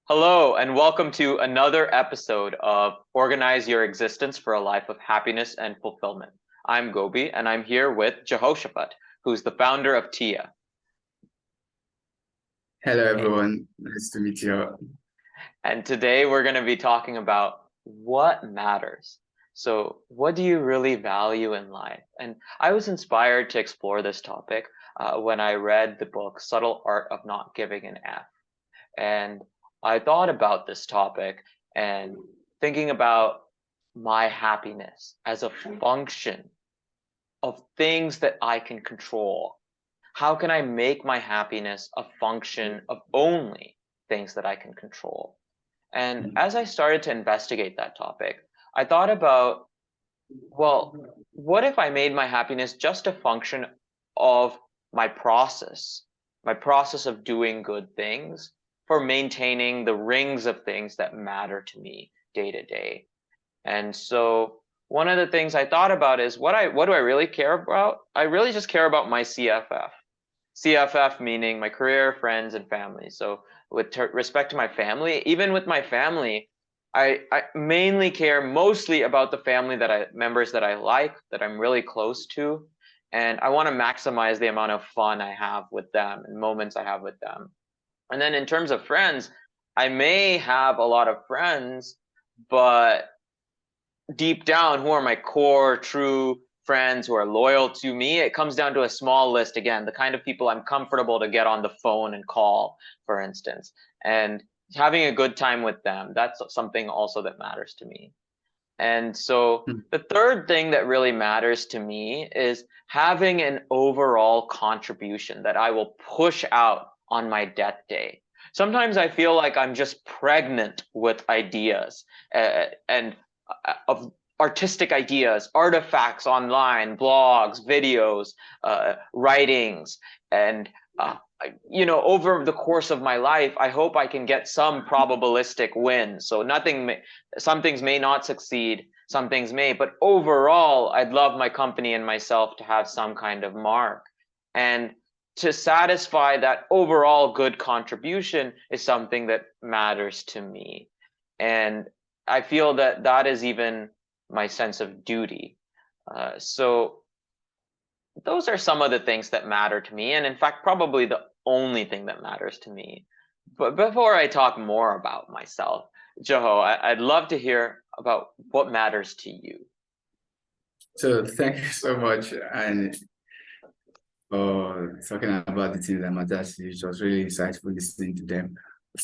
Hello, and welcome to another episode of Organize Your Existence for a Life of Happiness and Fulfillment. I'm Gobi, and I'm here with Jehoshaphat, who's the founder of TIA. Hello, everyone. Nice to meet you. And today we're going to be talking about what matters. So, what do you really value in life? And I was inspired to explore this topic when I read the book Subtle Art of Not Giving an F. And I thought about this topic and thinking about my happiness as a function of things that I can control. How can I make my happiness a function of only things that I can control? And as I started to investigate that topic, I thought about, well, what if I made my happiness just a function of my process of doing good things for maintaining the rings of things that matter to me day to day. And so one of the things I thought about is what do I really care about? I really just care about my CFF. CFF meaning my career, friends, and family. So with respect to my family, even with my family, I mainly care mostly about the family members that I like, that I'm really close to, and I want to maximize the amount of fun I have with them and moments I have with them. And then in terms of friends, I may have a lot of friends, but deep down, who are my core, true friends who are loyal to me? It comes down to a small list again, the kind of people I'm comfortable to get on the phone and call, for instance, and having a good time with them. That's something also that matters to me. And so the third thing that really matters to me is having an overall contribution that I will push out on my death day. Sometimes I feel like I'm just pregnant with ideas and of artistic ideas, artifacts online, blogs, videos, writings, and over the course of my life, I hope I can get some probabilistic win. So some things may not succeed, some things may, but overall, I'd love my company and myself to have some kind of mark. And to satisfy that overall good contribution is something that matters to me. And I feel that that is even my sense of duty. So those are some of the things that matter to me. And in fact, probably the only thing that matters to me. But before I talk more about myself, Joho, I'd love to hear about what matters to you. So thank you so much. And talking about the things that matter to you, it was really insightful listening to them.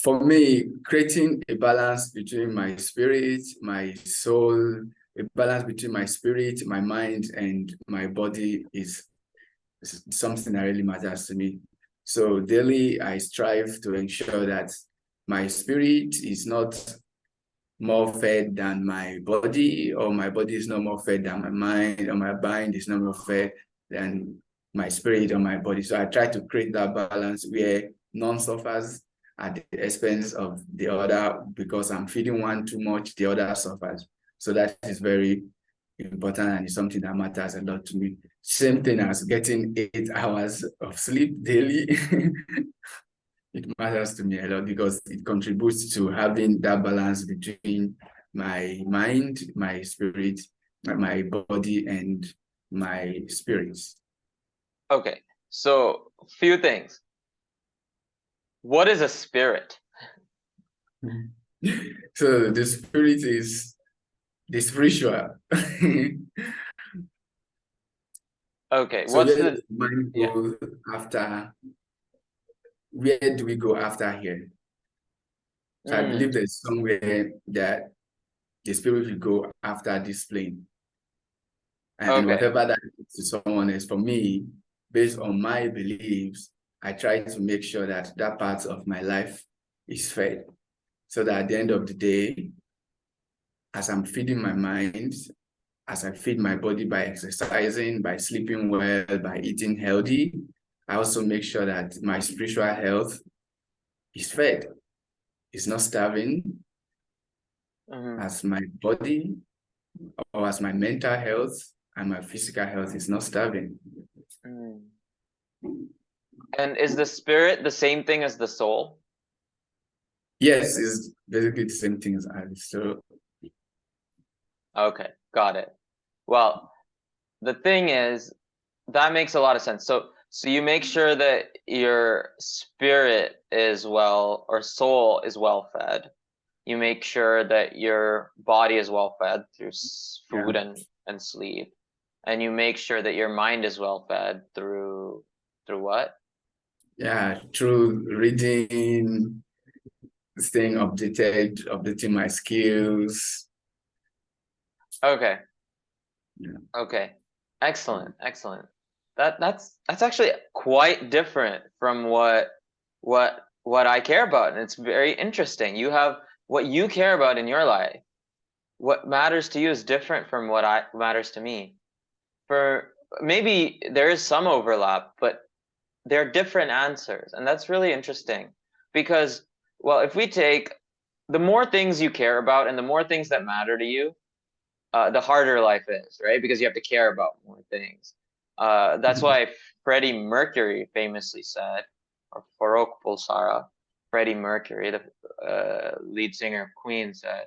For me, creating a balance between my spirit, my soul, a balance between my spirit, my mind, and my body is something that really matters to me. So daily, I strive to ensure that my spirit is not more fed than my body, or my body is not more fed than my mind, or my mind is not more fed than my spirit or my body. So I try to create that balance where none suffers at the expense of the other, because I'm feeding one too much, the other suffers. So that is very important, and it's something that matters a lot to me. Same thing as getting 8 hours of sleep daily. It matters to me a lot because it contributes to having that balance between my mind, my spirit, my body, and my spirits. Okay, so a few things. What is a spirit? So the spirit is the spiritual. Okay, So what's where the does the mind go after? Where do we go after here? So I believe there's somewhere that the spirit will go after this plane. And Okay. whatever that is to someone else, for me, based on my beliefs, I try to make sure that that part of my life is fed. So that at the end of the day, as I'm feeding my mind, as I feed my body by exercising, by sleeping well, by eating healthy, I also make sure that my spiritual health is fed. It's not starving, as my body or as my mental health and my physical health is not starving. And is the spirit the same thing as the soul? Yes, it's basically the same thing as so. Okay, got it. Well, the thing is, that makes a lot of sense. So you make sure that your spirit is well, or soul is well fed. You make sure that your body is well fed through Yeah. food and sleep, and you make sure that your mind is well fed through what? Yeah, through reading, staying updated, updating my skills. Okay. Yeah. Okay. Excellent. Excellent. That's actually quite different from what I care about, and it's very interesting. You have what you care about in your life. What matters to you is different from what matters to me. For maybe there is some overlap, but they're different answers, and that's really interesting because, well, if we take the more things you care about and the more things that matter to you, the harder life is, right? Because you have to care about more things. That's why Freddie Mercury famously said, or Farrokh Bulsara, Freddie Mercury, the lead singer of Queen, said,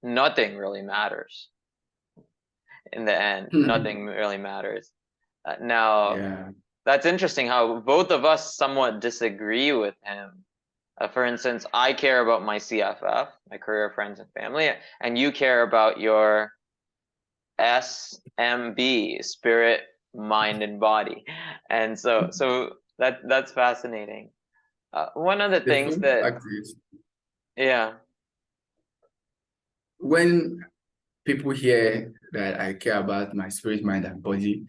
"Nothing really matters in the end. Nothing really matters." Now, Yeah. that's interesting how both of us somewhat disagree with him. For instance, I care about my CFF, my career, friends, and family, and you care about your SMB, spirit, mind, and body. And so that's fascinating. One of the The things fun that, fact is, yeah, when people hear that I care about my spirit, mind, and body,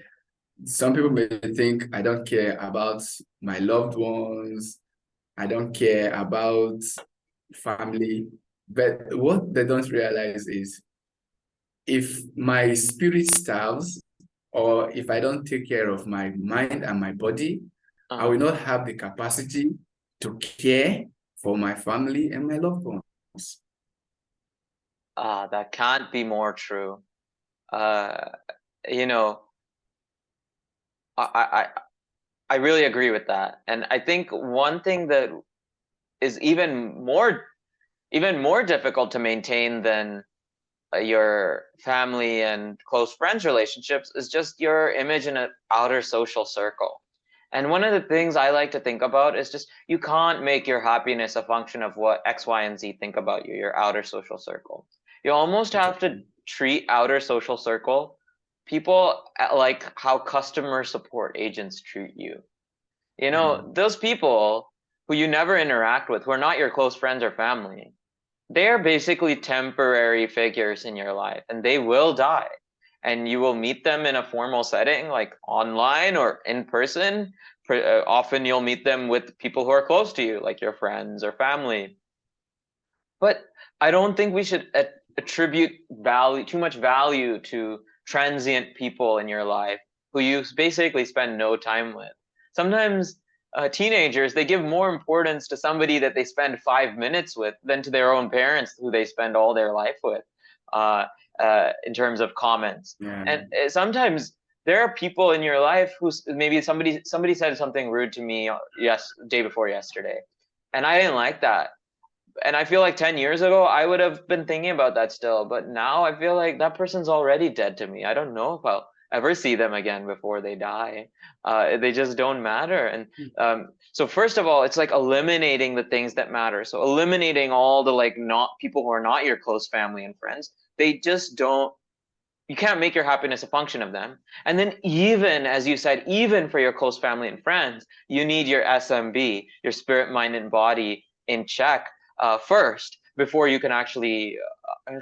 some people may think I don't care about my loved ones, I don't care about family. But what they don't realize is if my spirit starves, or if I don't take care of my mind and my body, I uh-huh. will not have the capacity to care for my family and my loved ones. That can't be more true. Uh, you know, I, I I really agree with that, and I think one thing that is even more difficult to maintain than your family and close friends relationships is just your image in an outer social circle. And one of the things I like to think about is just you can't make your happiness a function of what X, Y, and Z think about you, your outer social circle. You almost have to Exactly. treat outer social circle people like how customer support agents treat you. You Yeah. know, those people who you never interact with, who are not your close friends or family, they're basically temporary figures in your life and they will die. And you will meet them in a formal setting, like online or in person. Often you'll meet them with people who are close to you, like your friends or family. But I don't think we should attribute too much value to transient people in your life who you basically spend no time with. Sometimes teenagers, they give more importance to somebody that they spend 5 minutes with than to their own parents who they spend all their life with, uh, in terms of comments. Yeah. And sometimes there are people in your life who maybe somebody said something rude to me, day before yesterday, and I didn't like that, and I feel like 10 years ago, I would have been thinking about that still. But now I feel like that person's already dead to me. I don't know if I'll ever see them again before they die. They just don't matter. And so, first of all, it's like eliminating the things that matter. So, eliminating all the like not people who are not your close family and friends. They just don't, you can't make your happiness a function of them. And then, even as you said, even for your close family and friends, you need your SMB, your spirit, mind, and body in check first before you can actually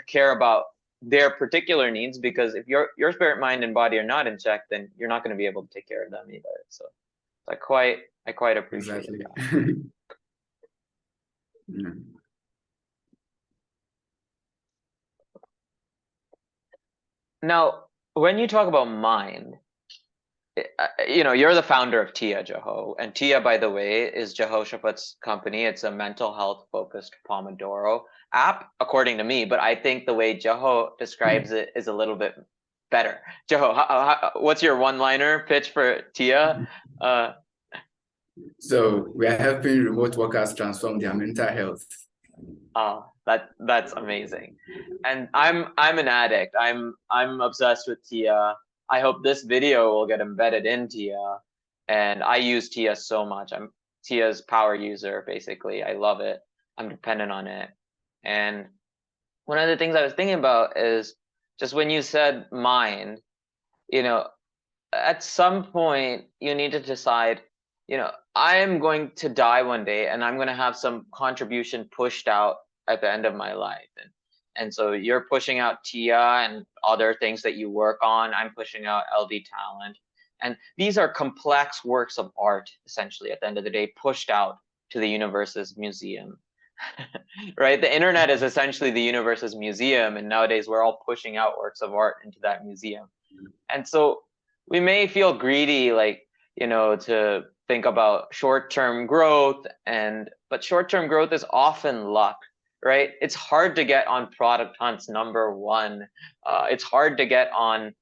care about their particular needs. Because if your spirit, mind, and body are not in check, then you're not going to be able to take care of them either. So I quite appreciate Exactly. that. Yeah. Now, when you talk about mind, you're the founder of Tia, Jaho, and Tia, by the way, is Jehoshaphat's company. It's a mental health focused Pomodoro app, according to me. But I think the way Jaho describes it is a little bit better. Jaho, what's your one-liner pitch for Tia? Uh, So we are helping remote workers transform their mental health. That's amazing. And I'm an addict. I'm obsessed with Tia. I hope this video will get embedded in Tia. And I use Tia so much. I'm Tia's power user, basically. I love it. I'm dependent on it. And one of the things I was thinking about is just when you said mind, you know, at some point you need to decide, I am going to die one day and I'm going to have some contribution pushed out at the end of my life. And so you're pushing out Tia and other things that you work on. I'm pushing out LD talent. And these are complex works of art, essentially, at the end of the day, pushed out to the universe's museum. Right? The internet is essentially the universe's museum, and nowadays we're all pushing out works of art into that museum. And so we may feel greedy, like, to think about short-term growth, but short-term growth is often luck, right? It's hard to get on product hunts #1. It's hard to get on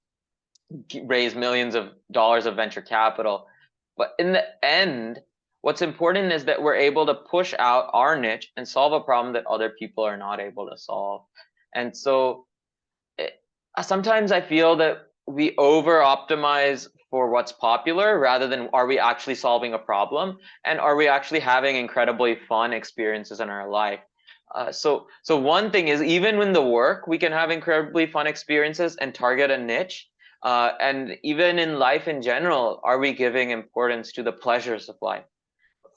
raise millions of dollars of venture capital. But in the end, what's important is that we're able to push out our niche and solve a problem that other people are not able to solve. And so sometimes I feel that we over optimize for what's popular rather than are we actually solving a problem, and are we actually having incredibly fun experiences in our life. So one thing is, even in the work, we can have incredibly fun experiences and target a niche. And even in life in general, are we giving importance to the pleasures of life?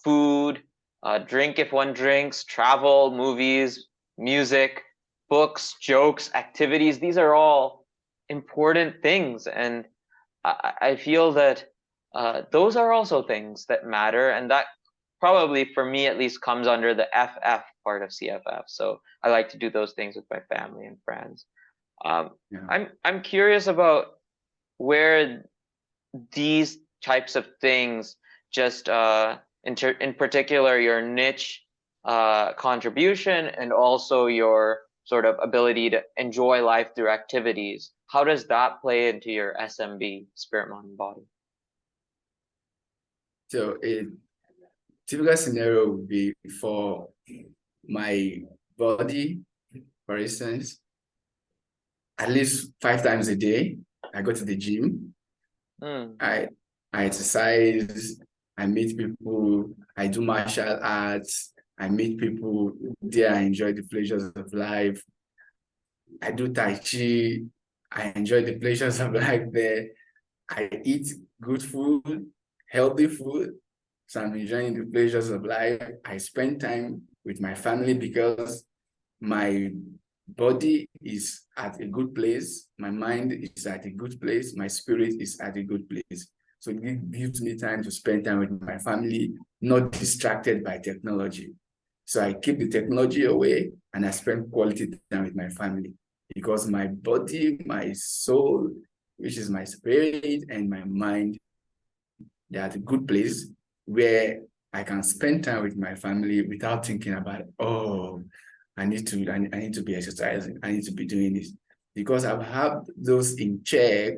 Food, drink if one drinks, travel, movies, music, books, jokes, activities. These are all important things. And I feel that those are also things that matter. And that probably, for me at least, comes under the FF part of CFF. So I like to do those things with my family and friends. Yeah. I'm curious about where these types of things, just in particular your niche contribution and also your sort of ability to enjoy life through activities, how does that play into your SMB, spirit, mind, and body? So a typical scenario would be for my body, for instance, at least 5 times a day, I go to the gym. I exercise, I meet people, I do martial arts, I meet people there, I enjoy the pleasures of life. I do Tai Chi, I enjoy the pleasures of life there. I eat good food, healthy food. So I'm enjoying the pleasures of life. I spend time with my family because my body is at a good place, my mind is at a good place, my spirit is at a good place. So it gives me time to spend time with my family, not distracted by technology. So I keep the technology away and I spend quality time with my family because my body, my soul, which is my spirit, and my mind, they're at a good place where I can spend time with my family without thinking about, oh, I need to be exercising, I need to be doing this. Because I've had those in check,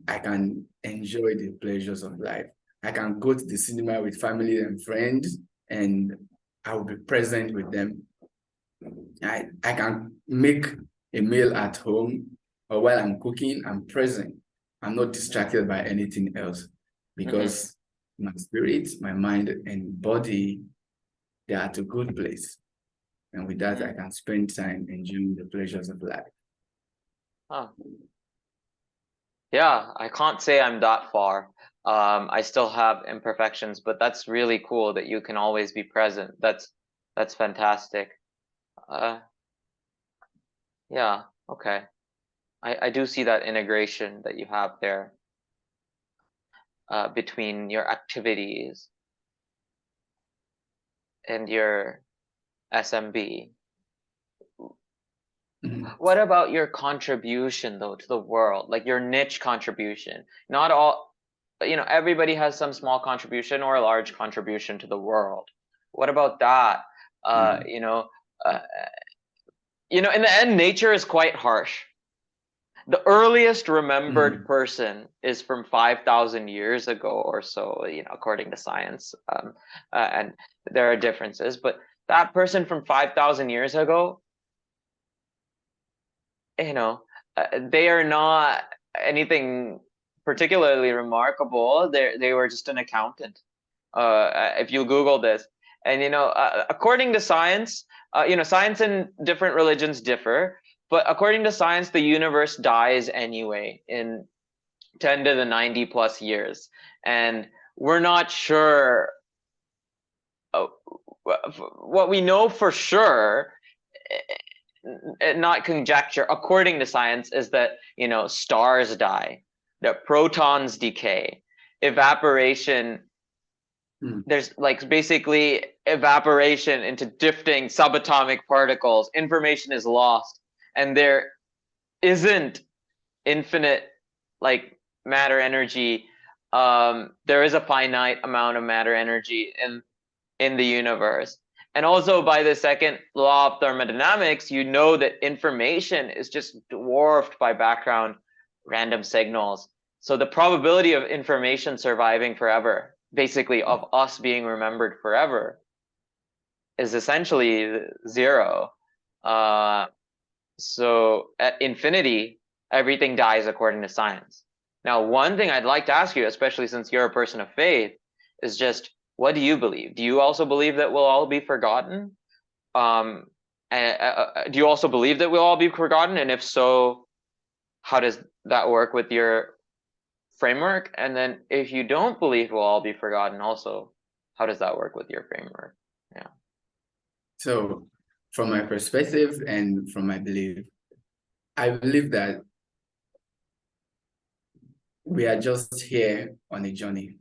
I can enjoy the pleasures of life. I can go to the cinema with family and friends, and I will be present with them. I can make a meal at home, or while I'm cooking, I'm present. I'm not distracted by anything else because my spirit, my mind, and body, they are at a good place. And with that, I can spend time enjoying the pleasures of life. Huh. Yeah, I can't say I'm that far. I still have imperfections, but that's really cool that you can always be present. That's fantastic. Yeah, okay. I do see that integration that you have there between your activities and your SMB. What about your contribution though to the world, like your niche contribution? Not all, everybody has some small contribution or a large contribution to the world. What about that? Uh, you know, uh, in the end, nature is quite harsh. The earliest remembered person is from 5,000 years ago or so, according to science. And there are differences, but that person from 5,000 years ago, you know, they are not anything particularly remarkable. They were just an accountant. If you Google this, and according to science, science and different religions differ, but according to science, the universe dies anyway in 10 to the 90 plus years, and we're not sure. What we know for sure, not conjecture, according to science, is that stars die, that protons decay, evaporation. There's like basically evaporation into drifting subatomic particles. Information is lost, and there isn't infinite like matter energy. There is a finite amount of matter energy in the universe. And also by the second law of thermodynamics, you know that information is just dwarfed by background random signals. So the probability of information surviving forever, basically of us being remembered forever, is essentially zero. So at infinity, everything dies according to science. Now, one thing I'd like to ask you, especially since you're a person of faith, is just what do you believe? Do you also believe that we'll all be forgotten? Do you also believe that we'll all be forgotten? And if so, how does that work with your framework? And then if you don't believe we'll all be forgotten, also, how does that work with your framework? Yeah. So from my perspective and from my belief, I believe that we are just here on a journey.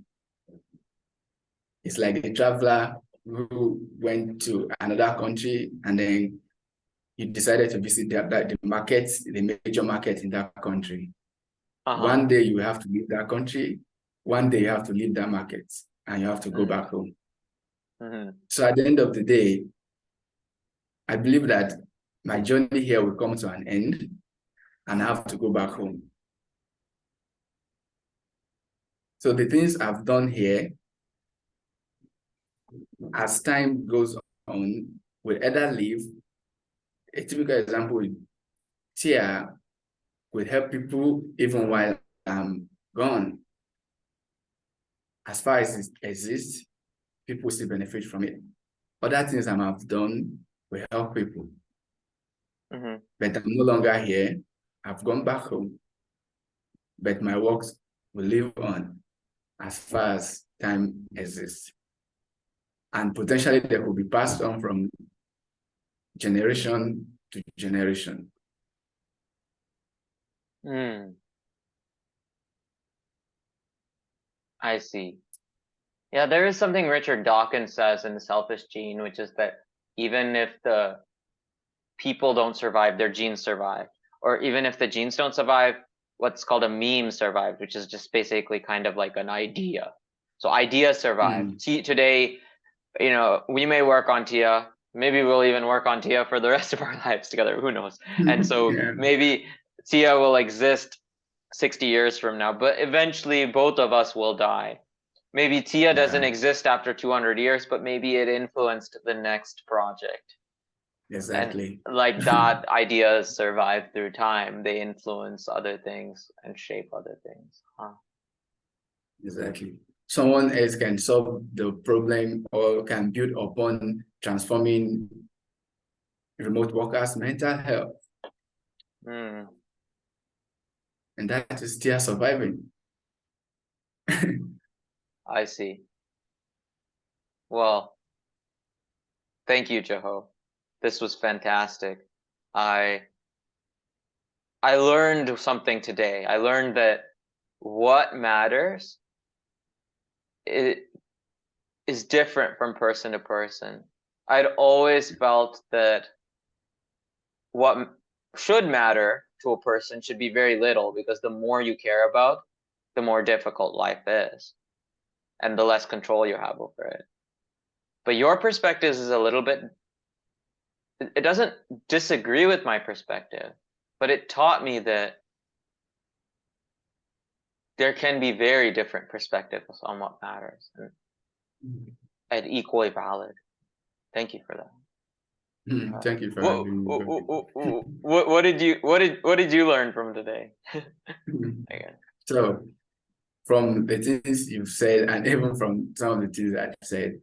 It's like a traveler who went to another country and then you decided to visit the market, the major market in that country. One day you have to leave that country, one day you have to leave that market, and you have to go back home. So at the end of the day, I believe that my journey here will come to an end and I have to go back home. So the things I've done here, as time goes on, will either leave. A typical example with Tia will help people even while I'm gone. As far as it exists, people still benefit from it. Other things I have done will help people. But I'm no longer here. I've gone back home. But my works will live on as far as time exists. And potentially they could be passed on from generation to generation. I see. Yeah, there is something Richard Dawkins says in The Selfish Gene, which is that even if the people don't survive, their genes survive. Or even if the genes don't survive, what's called a meme survived, which is just basically kind of like an idea. So ideas survive. Today, we may work on Tia. Maybe we'll even work on Tia for the rest of our lives together. Who knows? And so maybe Tia will exist 60 years from now, but eventually both of us will die. Maybe Tia doesn't exist after 200 years, but maybe it influenced the next project. Exactly. And like that, ideas survive through time. They influence other things and shape other things. Exactly. Someone else can solve the problem or can build upon transforming remote workers' mental health. And that is still surviving. I see. Well, thank you, Jeho. This was fantastic. I learned something today. I learned that what matters is different from person to person. I'd always felt that what should matter to a person should be very little, because the more you care about, the more difficult life is and the less control you have over it. But your perspective is a little bit, it doesn't disagree with my perspective, but it taught me that there can be very different perspectives on what matters and equally valid. Thank you for that. Thank you for What, having me, Gobi. what did you learn from today? I guess. So, from the things you've said, and even from some of the things I've said,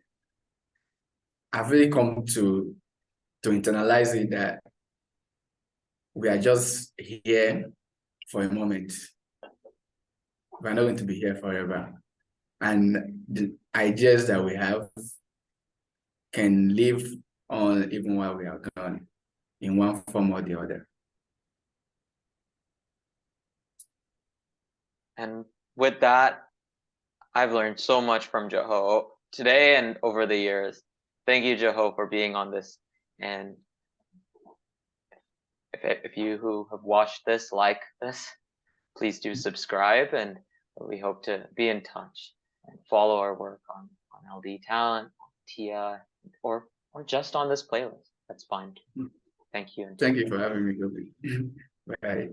I've really come to internalize it that we are just here for a moment. We're not going to be here forever. And the ideas that we have can live on even while we are gone, in one form or the other. And with that, I've learned so much from Joho today and over the years. Thank you, Joho, for being on this. And if you who have watched this like this, please do subscribe, and we hope to be in touch and follow our work on LD Talent, TIA, or just on this playlist. That's fine. Thank you. Thank you for having me, Gobi. Bye.